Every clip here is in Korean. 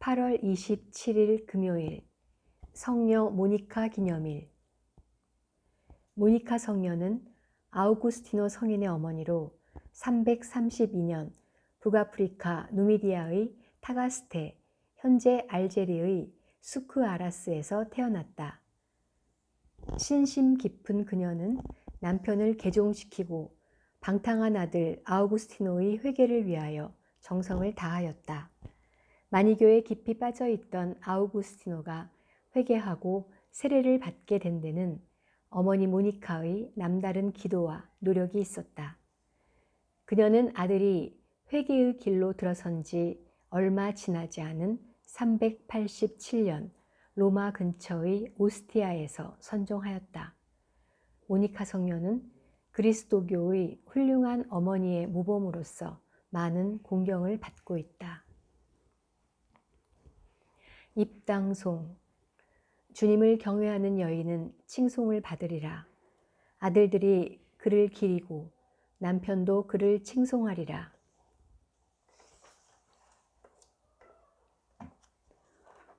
8월 27일 금요일 성녀 모니카 기념일. 모니카 성녀는 아우구스티노 성인의 어머니로 332년 북아프리카 누미디아의 타가스테, 현재 알제리의 수크아라스에서 태어났다. 신심 깊은 그녀는 남편을 개종시키고 방탕한 아들 아우구스티노의 회개를 위하여 정성을 다하였다. 마니교에 깊이 빠져있던 아우구스티노가 회개하고 세례를 받게 된 데는 어머니 모니카의 남다른 기도와 노력이 있었다. 그녀는 아들이 회개의 길로 들어선 지 얼마 지나지 않은 387년 로마 근처의 오스티아에서 선종하였다. 모니카 성녀는 그리스도교의 훌륭한 어머니의 모범으로서 많은 공경을 받고 있다. 입당송. 주님을 경외하는 여인은 칭송을 받으리라. 아들들이 그를 기리고 남편도 그를 칭송하리라.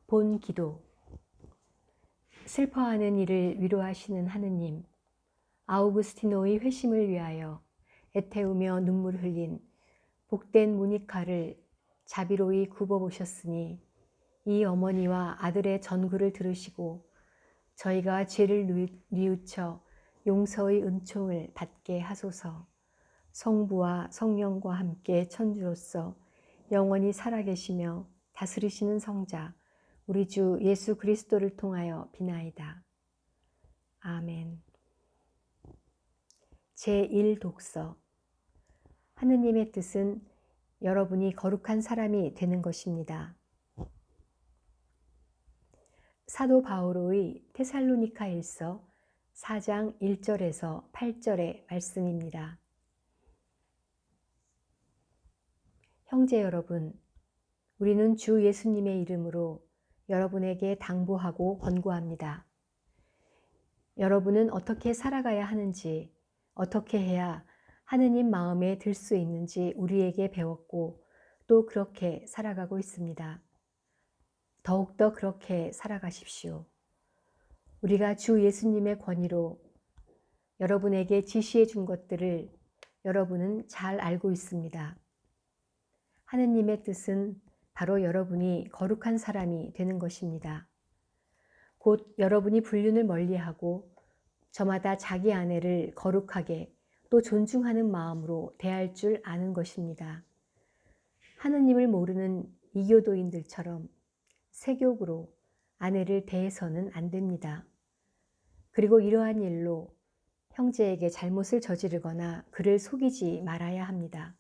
본 기도. 슬퍼하는 이를 위로하시는 하느님, 아우구스티노의 회심을 위하여 애태우며 눈물 흘린 복된 모니카를 자비로이 굽어보셨으니 이 어머니와 아들의 전구를 들으시고 저희가 죄를 뉘우쳐 용서의 은총을 받게 하소서. 성부와 성령과 함께 천주로서 영원히 살아계시며 다스리시는 성자 우리 주 예수 그리스도를 통하여 비나이다. 아멘. 제1독서. 하느님의 뜻은 여러분이 거룩한 사람이 되는 것입니다. 사도 바오로의 테살로니가일서 4장 1절에서 8절의 말씀입니다. 형제 여러분, 우리는 주 예수님의 이름으로 여러분에게 당부하고 권고합니다. 여러분은 어떻게 살아가야 하는지, 어떻게 해야 하느님 마음에 들 수 있는지 우리에게 배웠고 또 그렇게 살아가고 있습니다. 더욱더 그렇게 살아가십시오. 우리가 주 예수님의 권위로 여러분에게 지시해 준 것들을 여러분은 잘 알고 있습니다. 하느님의 뜻은 바로 여러분이 거룩한 사람이 되는 것입니다. 곧 여러분이 불륜을 멀리하고 저마다 자기 아내를 거룩하게 또 존중하는 마음으로 대할 줄 아는 것입니다. 하느님을 모르는 이교도인들처럼 세욕으로 아내를 대해서는 안 됩니다. 그리고 이러한 일로 형제에게 잘못을 저지르거나 그를 속이지 말아야 합니다.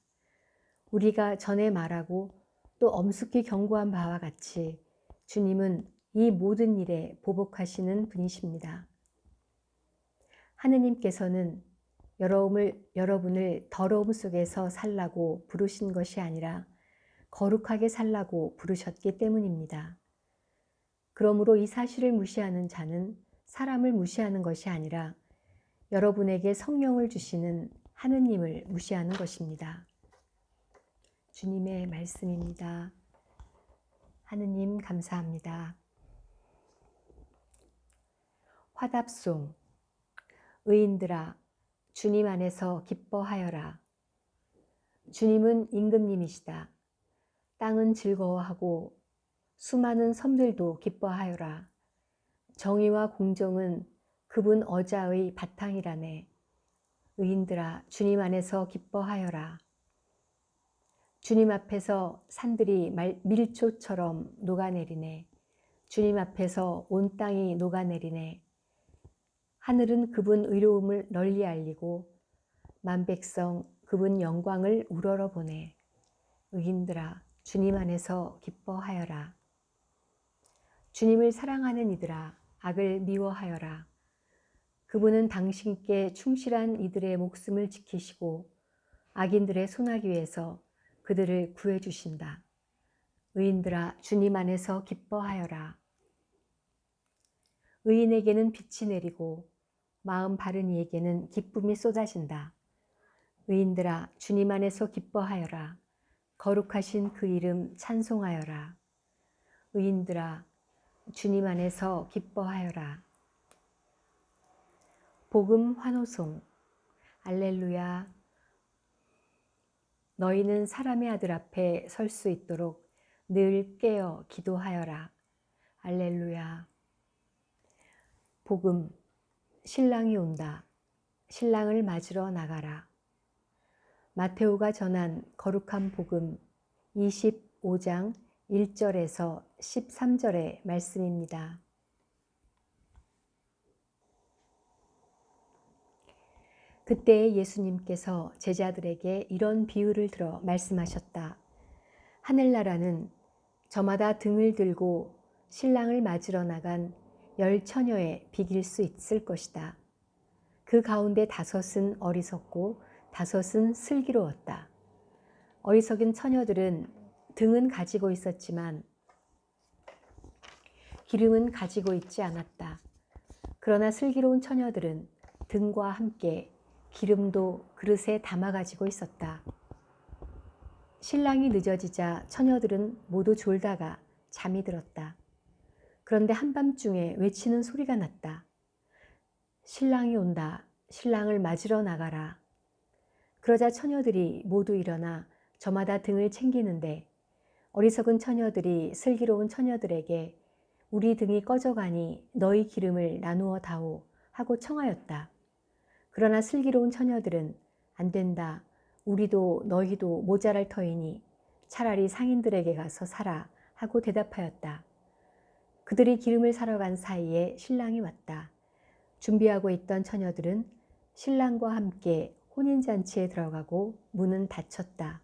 우리가 전에 말하고 또 엄숙히 경고한 바와 같이 주님은 이 모든 일에 보복하시는 분이십니다. 하느님께서는 여러분을 더러움 속에서 살라고 부르신 것이 아니라 거룩하게 살라고 부르셨기 때문입니다. 그러므로 이 사실을 무시하는 자는 사람을 무시하는 것이 아니라 여러분에게 성령을 주시는 하느님을 무시하는 것입니다. 주님의 말씀입니다. 하느님 감사합니다. 화답송. 의인들아, 주님 안에서 기뻐하여라. 주님은 임금님이시다. 땅은 즐거워하고 수많은 섬들도 기뻐하여라. 정의와 공정은 그분 어자의 바탕이라네. 의인들아, 주님 안에서 기뻐하여라. 주님 앞에서 산들이 밀초처럼 녹아내리네. 주님 앞에서 온 땅이 녹아내리네. 하늘은 그분 의로움을 널리 알리고 만백성 그분 영광을 우러러보네. 의인들아, 주님 안에서 기뻐하여라. 주님을 사랑하는 이들아, 악을 미워하여라. 그분은 당신께 충실한 이들의 목숨을 지키시고 악인들의 소나기에서 그들을 구해주신다. 의인들아, 주님 안에서 기뻐하여라. 의인에게는 빛이 내리고 마음 바른 이에게는 기쁨이 쏟아진다. 의인들아, 주님 안에서 기뻐하여라. 거룩하신 그 이름 찬송하여라. 의인들아 주님 안에서 기뻐하여라. 복음 환호송. 알렐루야. 너희는 사람의 아들 앞에 설 수 있도록 늘 깨어 기도하여라. 알렐루야. 복음. 신랑이 온다. 신랑을 맞으러 나가라. 마테오가 전한 거룩한 복음 25장 1절에서 13절의 말씀입니다. 그때 예수님께서 제자들에게 이런 비유를 들어 말씀하셨다. 하늘나라는 저마다 등을 들고 신랑을 맞으러 나간 10처녀에 비길 수 있을 것이다. 그 가운데 5은 어리석고 5은 슬기로웠다. 어리석은 처녀들은 등은 가지고 있었지만 기름은 가지고 있지 않았다. 그러나 슬기로운 처녀들은 등과 함께 기름도 그릇에 담아 가지고 있었다. 신랑이 늦어지자 처녀들은 모두 졸다가 잠이 들었다. 그런데 한밤중에 외치는 소리가 났다. 신랑이 온다. 신랑을 맞으러 나가라. 그러자 처녀들이 모두 일어나 저마다 등을 챙기는데 어리석은 처녀들이 슬기로운 처녀들에게 우리 등이 꺼져가니 너희 기름을 나누어 다오 하고 청하였다. 그러나 슬기로운 처녀들은 안 된다. 우리도 너희도 모자랄 터이니 차라리 상인들에게 가서 사라 하고 대답하였다. 그들이 기름을 사러 간 사이에 신랑이 왔다. 준비하고 있던 처녀들은 신랑과 함께 혼인잔치에 들어가고 문은 닫혔다.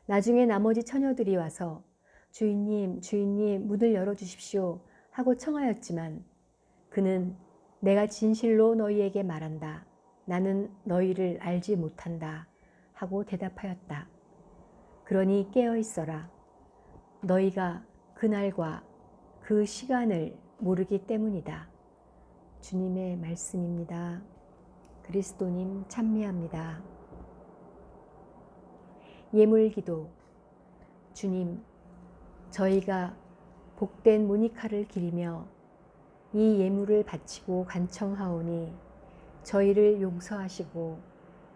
나중에 나머지 처녀들이 와서 주인님, 주인님, 문을 열어주십시오 하고 청하였지만 그는 내가 진실로 너희에게 말한다. 나는 너희를 알지 못한다 하고 대답하였다. 그러니 깨어 있어라. 너희가 그날과 그 시간을 모르기 때문이다. 주님의 말씀입니다. 그리스도님 찬미합니다. 예물기도. 주님, 저희가 복된 모니카를 기리며 이 예물을 바치고 간청하오니 저희를 용서하시고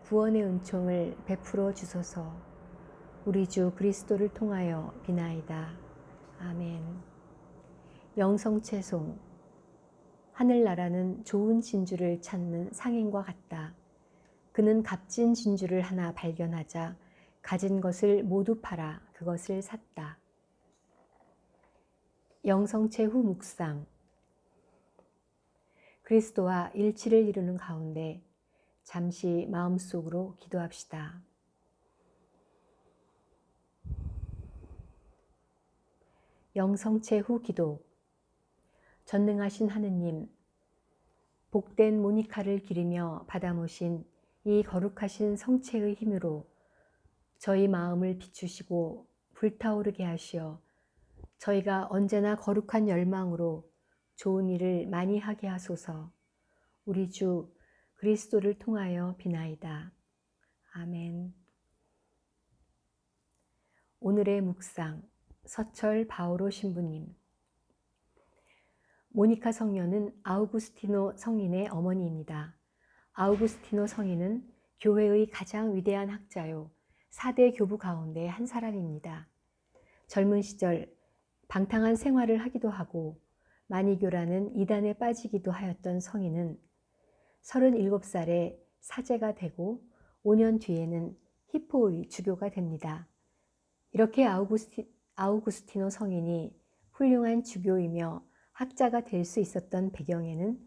구원의 은총을 베풀어 주소서. 우리 주 그리스도를 통하여 비나이다. 아멘. 영성채송. 하늘나라는 좋은 진주를 찾는 상인과 같다. 그는 값진 진주를 하나 발견하자 가진 것을 모두 팔아 그것을 샀다. 영성채후 묵상. 그리스도와 일치를 이루는 가운데 잠시 마음속으로 기도합시다. 영성채후 기도. 전능하신 하느님, 복된 모니카를 기리며 받아 모신 이 거룩하신 성체의 힘으로 저희 마음을 비추시고 불타오르게 하시어 저희가 언제나 거룩한 열망으로 좋은 일을 많이 하게 하소서. 우리 주 그리스도를 통하여 비나이다. 아멘. 오늘의 묵상. 서철 바오로 신부님. 모니카 성녀는 아우구스티노 성인의 어머니입니다. 아우구스티노 성인은 교회의 가장 위대한 학자요 4대 교부 가운데 한 사람입니다. 젊은 시절 방탕한 생활을 하기도 하고 마니교라는 이단에 빠지기도 하였던 성인은 37살에 사제가 되고 5년 뒤에는 히포의 주교가 됩니다. 이렇게 아우구스티노 성인이 훌륭한 주교이며 학자가 될 수 있었던 배경에는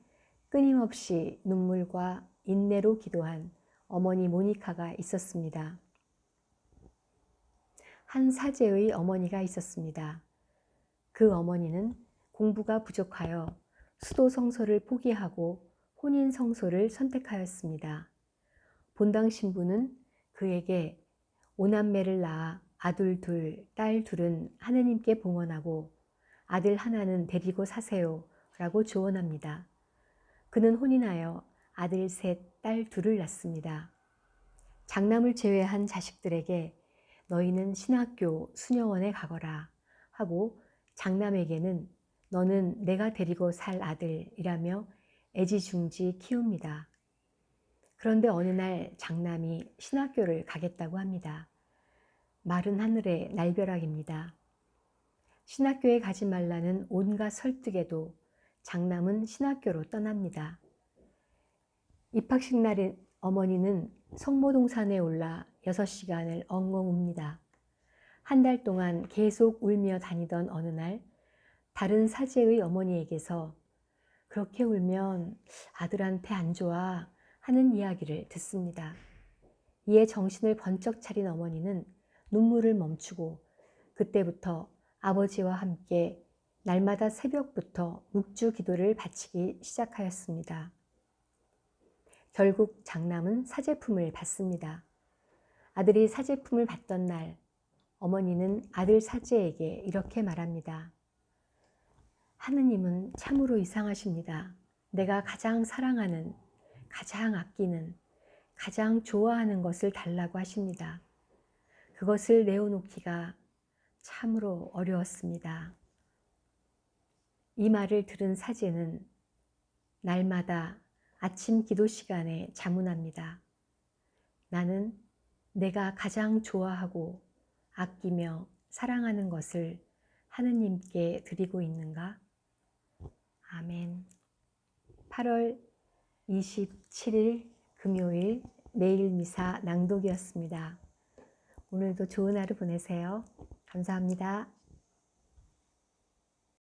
끊임없이 눈물과 인내로 기도한 어머니 모니카가 있었습니다. 한 사제의 어머니가 있었습니다. 그 어머니는 공부가 부족하여 수도 성소를 포기하고 혼인 성소를 선택하였습니다. 본당 신부는 그에게 5남매를 낳아 아들 2, 딸 2은 하느님께 봉헌하고 아들 하나는 데리고 사세요 라고 조언합니다. 그는 혼인하여 아들 3, 딸 2를 낳습니다. 장남을 제외한 자식들에게 너희는 신학교 수녀원에 가거라 하고 장남에게는 너는 내가 데리고 살 아들이라며 애지중지 키웁니다. 그런데 어느 날 장남이 신학교를 가겠다고 합니다. 마른 하늘의 날벼락입니다. 신학교에 가지 말라는 온갖 설득에도 장남은 신학교로 떠납니다. 입학식 날인 어머니는 성모동산에 올라 6시간을 엉엉 웁니다. 한 달 동안 계속 울며 다니던 어느 날 다른 사제의 어머니에게서 그렇게 울면 아들한테 안 좋아 하는 이야기를 듣습니다. 이에 정신을 번쩍 차린 어머니는 눈물을 멈추고 그때부터 아버지와 함께 날마다 새벽부터 묵주 기도를 바치기 시작하였습니다. 결국 장남은 사제품을 받습니다. 아들이 사제품을 받던 날 어머니는 아들 사제에게 이렇게 말합니다. 하느님은 참으로 이상하십니다. 내가 가장 사랑하는, 가장 아끼는, 가장 좋아하는 것을 달라고 하십니다. 그것을 내어놓기가 참으로 어려웠습니다. 이 말을 들은 사제는 날마다 아침 기도 시간에 자문합니다. 나는 내가 가장 좋아하고 아끼며 사랑하는 것을 하느님께 드리고 있는가? 아멘. 8월 27일 금요일 매일 미사 낭독이었습니다. 오늘도 좋은 하루 보내세요. 감사합니다.